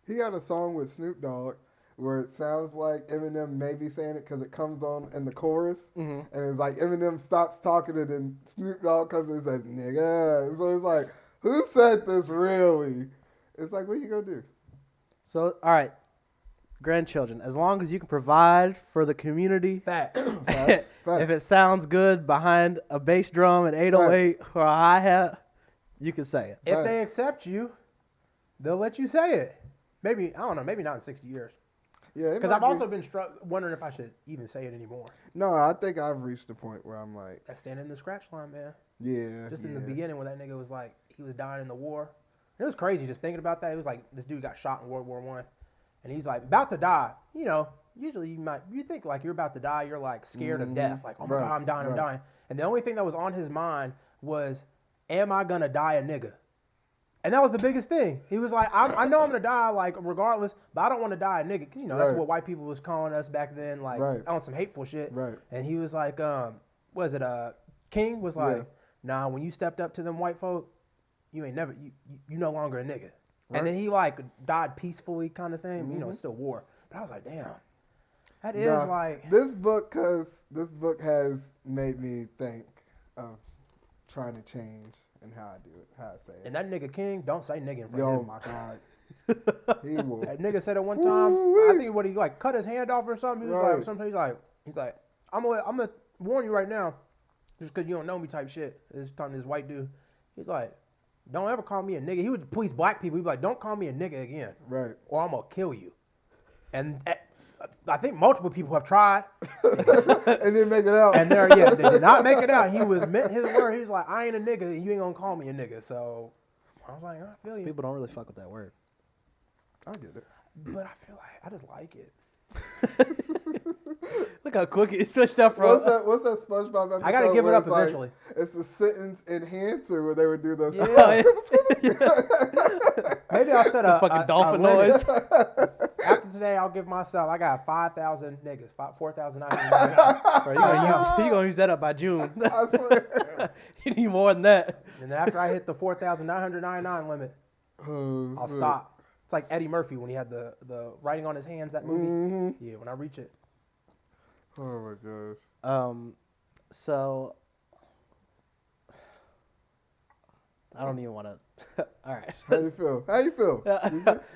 He got a song with Snoop Dogg where it sounds like Eminem may be saying it because it comes on in the chorus, and it's like Eminem stops talking and then Snoop Dogg comes in and says nigga. So it's like, who said this really? It's like, what you gonna do? So all right, grandchildren, as long as you can provide for the community. Fact. Facts. If it sounds good behind a bass drum at 808 or a hi-hat, you can say it. If they Facts. accept you, they'll let you say it. Maybe, I don't know, maybe not in 60 years. Yeah, Because I've also been wondering if I should even say it anymore. No, I think I've reached the point where I'm like, That's standing in the scratch line, man. yeah. Just in the beginning when that nigga was like, he was dying in the war. And it was crazy just thinking about that. It was like, this dude got shot in World War I. And he's like, about to die. You know, usually you think like you're about to die, you're like scared of death. Like, oh my Right, God, I'm dying, I'm right. dying. And the only thing that was on his mind was, am I going to die a nigga? And that was the biggest thing. He was like, I know I'm going to die, like, regardless, but I don't want to die a nigga. Because, you know, that's Right. what white people was calling us back then, like, Right. on some hateful shit. Right. And he was like, was it, King was like, Yeah. nah, when you stepped up to them white folk, you ain't never, you no longer a nigga. Right. And then he, like, died peacefully kind of thing. You know, it's still war. But I was like, damn. That is Nah, like... this book has made me think of trying to change and how I do it, how I say it. And that nigga King, don't say nigga in front Yo, of him. my God. He will. That nigga said it one time. Woo-wee. I think what he like cut his hand off or something. He was Right. like, sometimes he's like, I'm gonna warn you right now, just because you don't know me type shit. This time this white dude, he's like, don't ever call me a nigga. He would police black people. He'd be like, don't call me a nigga again, Right. or I'm gonna kill you. And I think multiple people have tried, And then make it out. and they did not make it out. He was meant his word. He was like, I ain't a nigga, and you ain't gonna call me a nigga. So I was like, I feel you, People don't really fuck with that word. I get it. but I feel like I just like it. Look how quick it switched up from. What's that SpongeBob episode? I gotta give it where up it's like, eventually. it's a sentence enhancer where they would do those. Yeah. Maybe I'll set a fucking dolphin limit. noise. After today, I'll give myself. I got 5,000 niggas, 4,999. Bro, you gonna use that up by June. I swear. You need more than that. And then after I hit the 4,999 limit, Oh, I'll shit. stop. It's like Eddie Murphy when he had the writing on his hands, that movie. Mhm. Yeah, when I reach it. Oh my gosh. So I don't even want to. All right. How you feel? How you feel?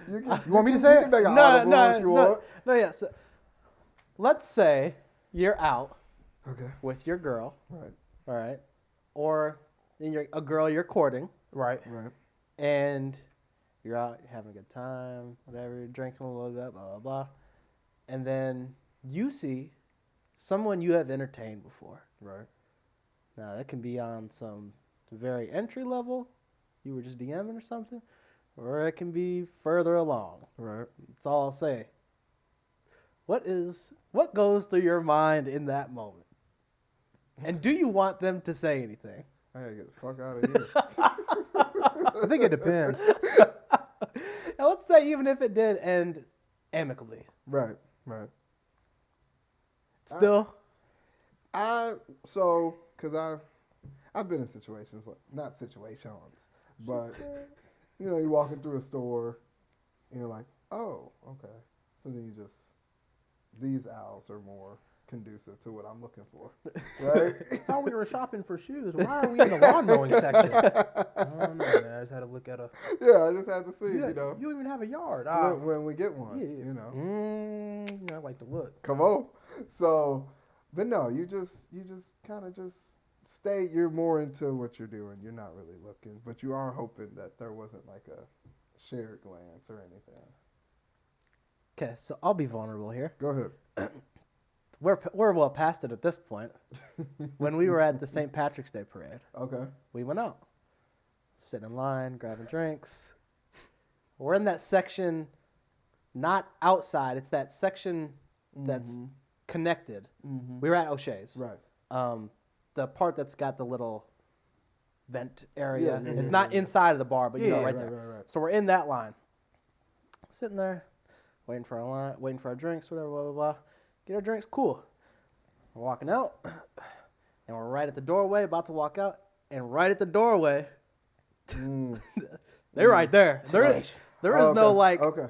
You want me to say it? You can make an audible if you want. No. Yeah. So, let's say you're out Okay. with your girl, Right. all right, or a girl you're courting, Right. Right. and you're out, you're having a good time, whatever, you're drinking a little bit, blah blah blah, and then you see someone you have entertained before. Right. Now that can be on some very entry level. You were just DMing or something, or it can be further along. Right. That's all I'll say. What goes through your mind in that moment? And do you want them to say anything? I gotta get the fuck out of here. I think it depends. And let's say even if it did end amicably. Right. Still? Because I've been in situations, like, not situations, but, you're walking through a store, and you're like, oh, okay. So then these aisles are more conducive to what I'm looking for, right? I thought we were shopping for shoes. Why are we in the lawn mowing section? I don't know, man. I just had to look at a... Yeah, I just had to see, You don't even have a yard. when we get one, I like to look. Come on. So, but no, you just kind of just stay. You're more into what you're doing. You're not really looking, but you are hoping that there wasn't like a shared glance or anything. Okay, so I'll be vulnerable here. Go ahead. We're well past it at this point. When we were at the St. Patrick's Day parade, Okay. we went out, sitting in line, grabbing drinks. We're in that section, not outside. It's that section that's connected. Mm-hmm. We were at O'Shea's. Right. The part that's got the little vent area. Yeah, it's not inside of the bar, but right there. Right. So we're in that line, sitting there, waiting for our line, waiting for our drinks, whatever, blah blah blah. Get our drinks, cool. We're walking out, and we're right at the doorway, about to walk out, and right at the doorway, they're right there. There is no like, Okay.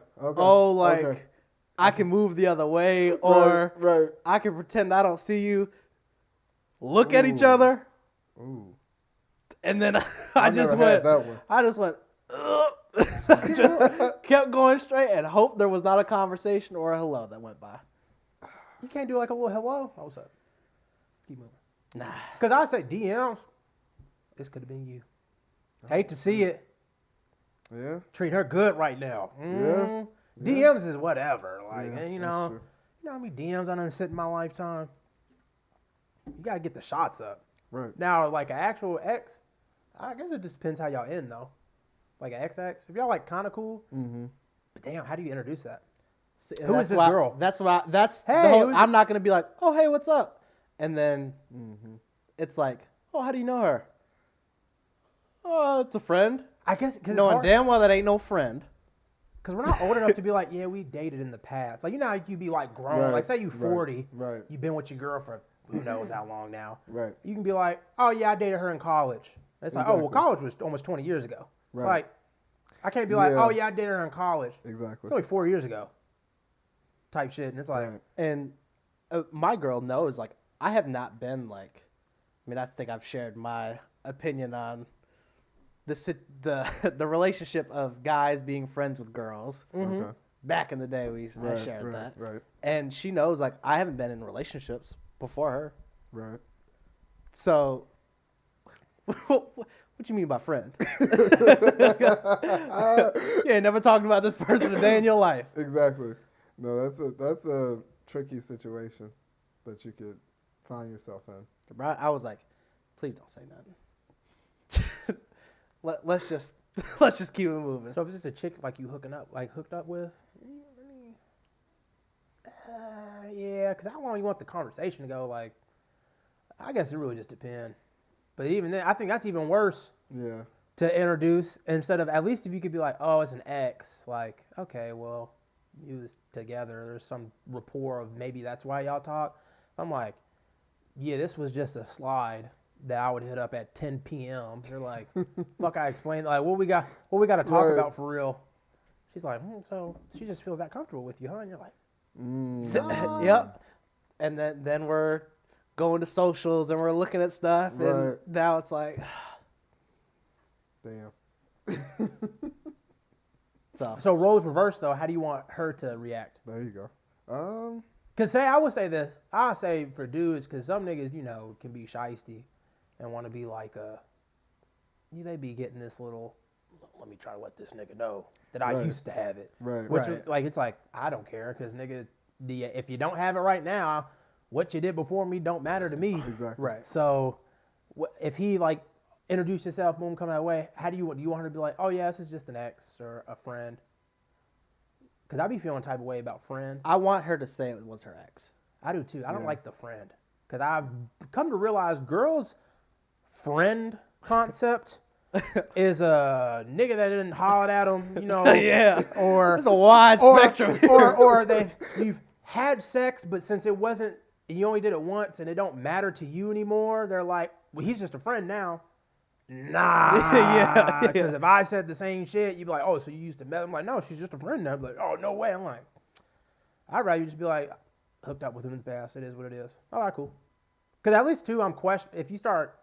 I can move the other way, or right. I can pretend I don't see you. Look at each other, Ooh. and then I I've just never had went. that one. I just went. Just kept going straight and hoped there was not a conversation or a hello that went by. You can't do like a little hello? Oh, what's up? Keep moving. Nah. Because I say DMs, this could have been you. Hate to see it. Yeah. Treat her good right now. Yeah. DMs is whatever. Like, Yeah, and, you that's know true. how many DMs I done sit in my lifetime? You got to get the shots up. Right. Now, like an actual ex, I guess it just depends how y'all end, though. Like an ex-ex. If y'all like kind of cool, but damn, how do you introduce that? See, Who is this girl? I'm not going to be like, oh, hey, what's up? And then it's like, oh, how do you know her? Oh, it's a friend. I guess because Knowing damn well that ain't no friend. Because we're not old enough to be like, yeah, we dated in the past. Like, you know how you be like grown. Right, Like, say you 40. Right. You've been with your girl for who knows how long now. Right. You can be like, oh, yeah, I dated her in college. It's like, oh, well, Exactly. college was almost 20 years ago. It's Right. like, I can't be like, Yeah. oh, yeah, I dated her in college. Exactly. It's only 4 years ago. Type shit. And it's like, Right. And my girl knows, like, I have not been like, I mean, I think I've shared my opinion on the relationship of guys being friends with girls. Okay. Back in the day, I shared right, that. Right. And she knows, like, I haven't been in relationships before her. Right. So, what you mean by friend? You ain't never talked about this person a day in your life. Exactly. No, that's a tricky situation that you could find yourself in. Bro, I was like, please don't say nothing. Let's just keep it moving. so if it's just a chick like you hooked up with, yeah, because how long you want the conversation to go? Like, I guess it really just depends. But even then, I think that's even worse Yeah. to introduce instead of, at least if you could be like, oh, it's an ex. Like, okay, well, you was together. There's some rapport of maybe that's why y'all talk. I'm like, yeah, this was just a slide that I would hit up at 10 p.m. They're like, fuck, I explained, like, what we got to talk Right. about for real. She's like, so she just feels that comfortable with you, huh? And you're like, Yep. And then we're going to socials and we're looking at stuff, and Right. now it's like, Damn. so roles reversed though. How do you want her to react? There you go. Cause I would say this. I say for dudes, cause some niggas, can be shysty and want to be like, they be getting this little. Let me try to let this nigga know that I Right. used to have it. Right. Which Right. is like, it's like, I don't care, cause nigga, if you don't have it right now, what you did before me don't matter to me. Exactly. right. So, if he like introduced himself, boom, come that way, do you want her to be like, oh yeah, this is just an ex or a friend? Because I be feeling type of way about friends. I want her to say it was her ex. I do too. I don't Yeah. like the friend. Because I've come to realize girls' friend concept is a nigga that didn't holler at them, you know. Yeah. Or It's a wide spectrum. or you've had sex, but since it wasn't, you only did it once and it don't matter to you anymore, they're like, well, he's just a friend now. Nah. Yeah. Because if I said the same shit, you'd be like, oh, so you used to met? I'm like, no, she's just a friend now. I'm like, oh, no way. I'm like, I'd rather you just be like, hooked up with him in the past. It is what it is. All right, cool. Because at least, too, I'm questioning. If you start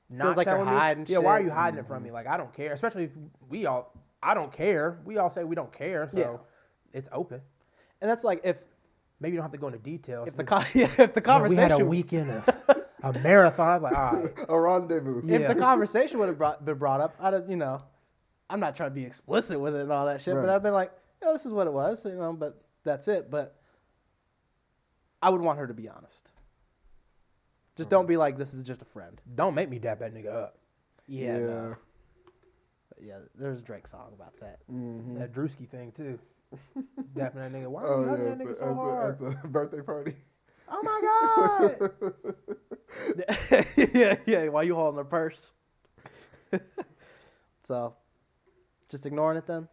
not Feels like you're telling me, hiding yeah, why are shit. you hiding it from me? Like, I don't care. Especially if I don't care. We all say we don't care, so it's open. And that's like if Maybe you don't have to go into details. if the conversation we had a weekend of a marathon. I'm like, all right. A rendezvous. if Yeah. the conversation would have been brought up, I'd have, I'm not trying to be explicit with it and all that shit, Right. but I've been like, yeah, this is what it was, but that's it. But I would want her to be honest. Just don't be like, this is just a friend. Don't make me dap that nigga up. Yeah. No. Yeah, there's a Drake song about that. Mm-hmm. That Drewski thing, too. Dapping that nigga. Why are Oh you hugging yeah, that nigga at so hard? at the birthday party. Oh, my God. yeah, while you holding her purse. So, just ignoring it then?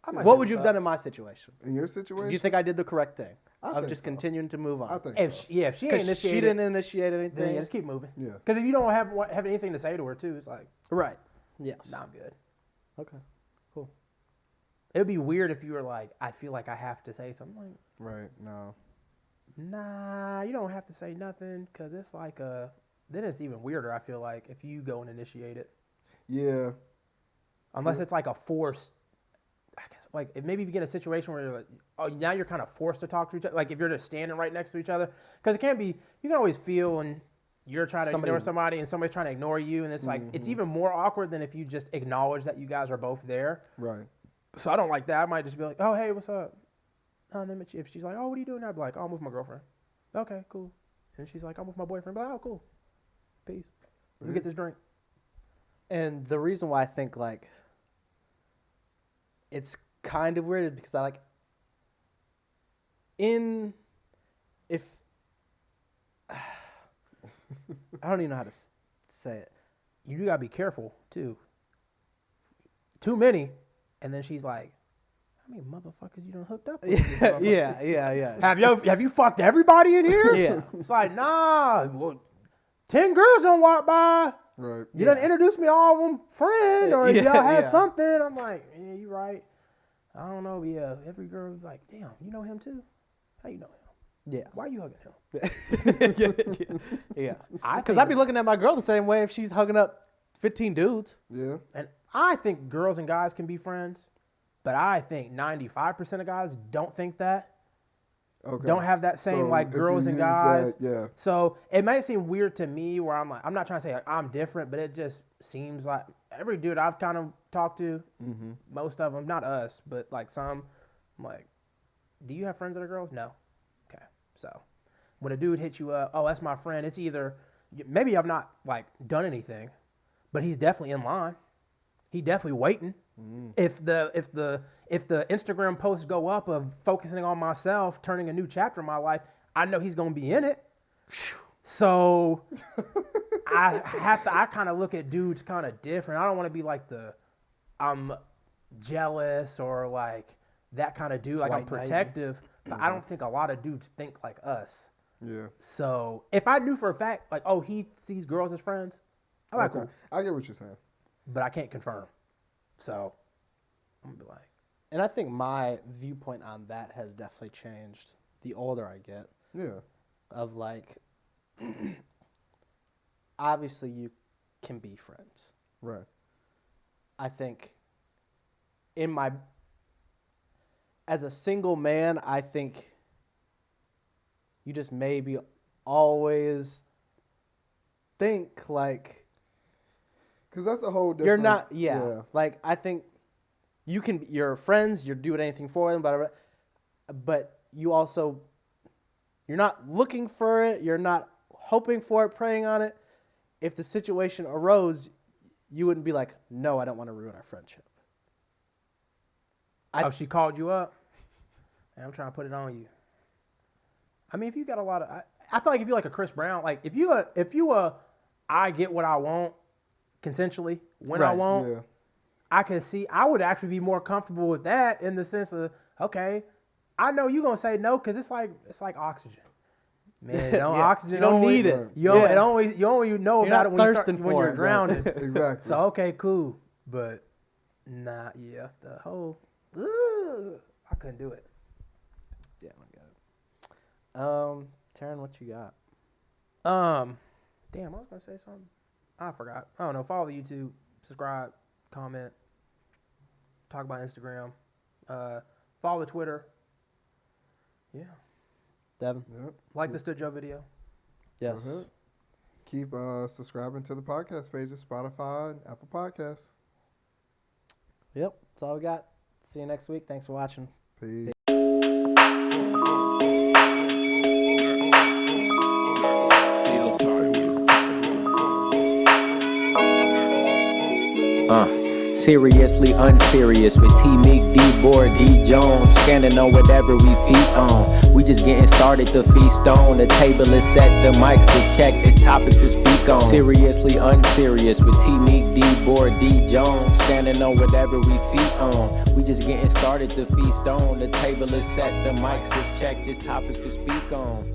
I might What say would you what's have done up. in my situation? In your situation, Do you think I did the correct thing? I Of think just so. continuing to move on? I think If so. she ain't Because initiated, she didn't initiate then anything. yeah, just keep moving. Yeah. Because if you don't have anything to say to her, too, it's like, Right. Yes. nah, I'm good. Okay. Cool. It would be weird if you were like, I feel like I have to say something. Like, Right. No. nah, you don't have to say nothing, because it's like then it's even weirder, I feel like, if you go and initiate it. Yeah. Unless it's like a forced, I guess, like, if maybe if you get in a situation where you're like, oh, now you're kind of forced to talk to each other, like if you're just standing right next to each other, because it can't be, you can always feel when you're trying to ignore somebody and somebody's trying to ignore you, and it's like, it's even more awkward than if you just acknowledge that you guys are both there. Right. So I don't like that. I might just be like, oh, hey, what's up? And then if she's like, oh, what are you doing now? I'd be like, oh, I'm with my girlfriend. Okay, cool. And she's like, I'm with my boyfriend. I'd be like, oh, cool. Peace. Let me get this drink. And the reason why I think like it's kind of weird is because I don't even know how to say it. You do gotta be careful too. Too many, and then she's like, "How many motherfuckers you done hooked up with?" Yeah. Have you fucked everybody in here? Yeah. It's like, nah. Well, 10 girls don't walk by. Right. You done introduced me to all of them friends, or Yeah, y'all had yeah. something. I'm like, yeah, you right. I don't know. Yeah, every girl was like, damn, you know him too? How you know him? Yeah. Why are you hugging him? Yeah. I Because think- I'd be looking at my girl the same way if she's hugging up 15 dudes. Yeah. And I think girls and guys can be friends, but I think 95% of guys don't think that. Okay. Don't have that same So like if girls you and use guys. that, yeah. So it might seem weird to me where I'm like, I'm not trying to say like, I'm different, but it just seems like every dude I've kind of talked to, Mm-hmm. most of them, not us, but like some, I'm like, do you have friends that are girls? No. Okay. So when a dude hits you up, oh, that's my friend, it's either, maybe I've not like done anything, but he's definitely in line. He definitely waiting. Mm. If the Instagram posts go up of focusing on myself, turning a new chapter in my life, I know he's gonna be in it. So I kind of look at dudes kind of different. I don't want to be like I'm jealous or like that kind of dude. Like I'm White knight. protective, but I don't think a lot of dudes think like us. Yeah. So if I knew for a fact, like, oh, he sees girls as friends, I'm like, cool, I get what you're saying. but I can't confirm. So I'm gonna be like, And I think my viewpoint on that has definitely changed the older I get. Yeah. Of like, obviously you can be friends. Right. I think as a single man, I think you just maybe always think like Because that's a whole different. you're not, like I think you're friends, you're doing anything for them, but you you're not looking for it, you're not hoping for it, praying on it. if the situation arose, you wouldn't be like, no, I don't want to ruin our friendship. She called you up? And I'm trying to put it on you. I mean, if you got a lot of, I feel like if you're like a Chris Brown, like if you I get what I want consensually when I want, Yeah. I can see, I would actually be more comfortable with that in the sense of, okay, I know you're going to say no because it's like oxygen. Man, oxygen. You don't only, need it. You only know You're about it not when you're drowning. Exactly. So, okay, cool. But, the whole, I couldn't do it. Yeah, I got it. Taryn, what you got? Damn, I was going to say something. I forgot. I don't know. Follow YouTube, subscribe, comment, talk about Instagram, follow the Twitter. Yeah. Devin? Yep. Like the Stood Joe video. Yes. Go ahead. Keep subscribing to the podcast pages, Spotify and Apple Podcasts. Yep, that's all we got. See you next week. Thanks for watching. Peace. Seriously unserious with T Meek, D Board, D Jones, scanning on whatever we feet on. We just getting started to feast on. The table is set, the mics is checked, there's topics to speak on. Seriously unserious with T Meek, D Board, D Jones, standing on whatever we feet on. We just getting started to feast on. The table is set, the mics is checked, there's topics to speak on.